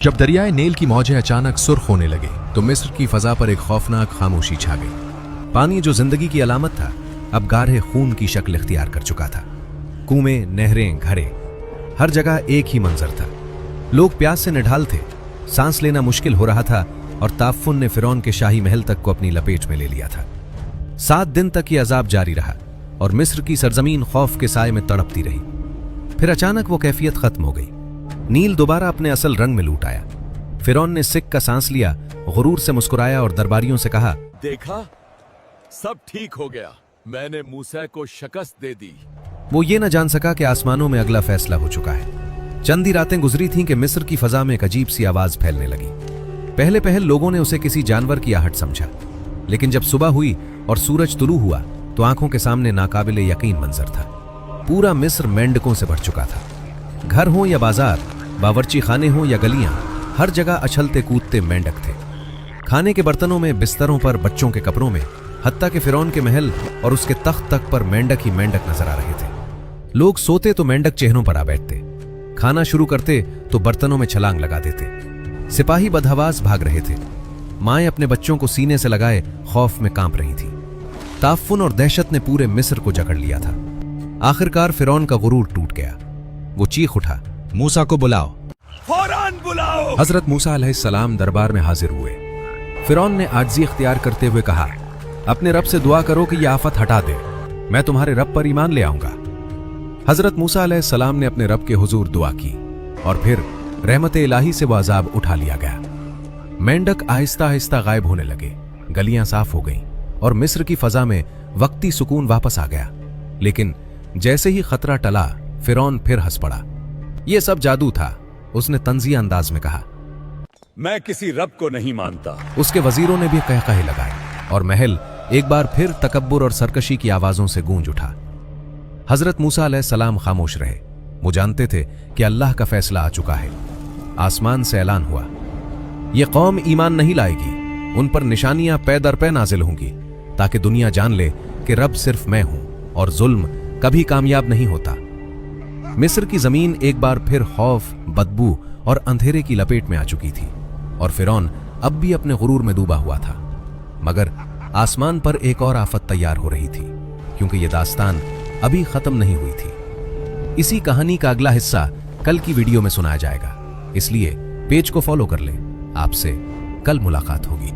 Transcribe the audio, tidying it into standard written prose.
जब दरियाए नील की मौजें अचानक सुर्ख होने लगे तो मिस्र की फजा पर एक खौफनाक खामोशी छा गई। पानी जो जिंदगी की अलामत था अब गाढ़े खून की शक्ल इख्तियार कर चुका था। कुएं, नहरें, घरे, हर जगह एक ही मंजर था। लोग प्यास से निढाल थे, सांस लेना मुश्किल हो रहा था और ताफुन ने फिरौन के शाही महल तक को अपनी लपेट में ले लिया था। 7 दिन तक ये अजाब जारी रहा और मिस्र की सरजमीन खौफ के साए में तड़पती रही। फिर अचानक वो कैफियत खत्म हो गई। नील दोबारा अपने असल रंग में लूट आया। फिरौन ने सिक का सांस लिया, गुरूर से मुस्कुराया और दरबारियों से कहा, देखा, सब ठीक हो गया, मैंने मूसा को शिकस्त दे दी। वो ये न जान सका कि आसमानों में अगला फैसला हो चुका है। चंद ही रातें गुजरी थीं कि मिस्र की फजा में एक अजीब सी आवाज फैलने लगी। पहले पहल लोगों ने उसे किसी जानवर की आहट समझा, लेकिन जब सुबह हुई और सूरज तुलू हुआ तो आंखों के सामने नाकाबिले यकीन मंजर था। पूरा मिस्र मेंढकों से भर चुका था। घर हो या बाजार, बावर्ची खाने हो या गलियां, हर जगह अछलते कूदते मेंढक थे। खाने के बर्तनों में, बिस्तरों पर, बच्चों के कपड़ों में, हत्ता के फिरौन के महल और उसके तख्त तक पर मेंढक ही मेंढक नजर आ रहे थे। लोग सोते तो मेंढक चेहरों पर आ बैठते, खाना शुरू करते तो बर्तनों में छलांग लगा देते। सिपाही बदहवास भाग रहे थे। माएं अपने बच्चों को सीने से लगाए खौफ में कांप रही थी। ताफुन और दहशत ने पूरे मिस्र को जकड़ लिया था। आखिरकार फिरौन का गुरूर टूट गया। वो चीख उठा, मूसा को बुलाओ, फौरन बुलाओ। हजरत मूसा अलैहिस्सलाम दरबार में हाजिर हुए। फिरौन ने आजिज़ी इख्तियार करते हुए कहा, अपने रब से दुआ करो कि यह आफत हटा दे, मैं तुम्हारे रब पर ईमान ले आऊंगा। हजरत मूसा अलैहिस्सलाम ने अपने रब के हुजूर दुआ की और फिर रहमत इलाही से वो अजाब उठा लिया गया। मेंढक आहिस्ता आहिस्ता गायब होने लगे, गलियां साफ हो गईं और मिस्र की फजा में वक्ती सुकून वापस आ गया। लेकिन जैसे ही खतरा टला, फिरौन फिर हंस पड़ा। यह सब जादू था, उसने तंजिया अंदाज में कहा। मैं किसी रब को नहीं मानता। उसके वजीरों ने भी कहकहे लगाए और महल एक बार फिर तकब्बुर और सरकशी की आवाजों से गूंज उठा। हजरत मूसा अलैहिस्सलाम खामोश रहे। वो जानते थे कि अल्लाह का फैसला आ चुका है। आसमान से ऐलान हुआ, यह कौम ईमान नहीं लाएगी, उन पर निशानियां पै दर पै नाजिल होंगी ताकि दुनिया जान ले कि रब सिर्फ मैं हूं और जुल्म कभी कामयाब नहीं होता। मिस्र की जमीन एक बार फिर खौफ, बदबू और अंधेरे की लपेट में आ चुकी थी और फिरौन अब भी अपने गुरूर में डूबा हुआ था। मगर आसमान पर एक और आफत तैयार हो रही थी, क्योंकि यह दास्तान अभी खत्म नहीं हुई थी। इसी कहानी का अगला हिस्सा कल की वीडियो में सुनाया जाएगा, इसलिए पेज को फॉलो कर लें। आपसे कल मुलाकात होगी।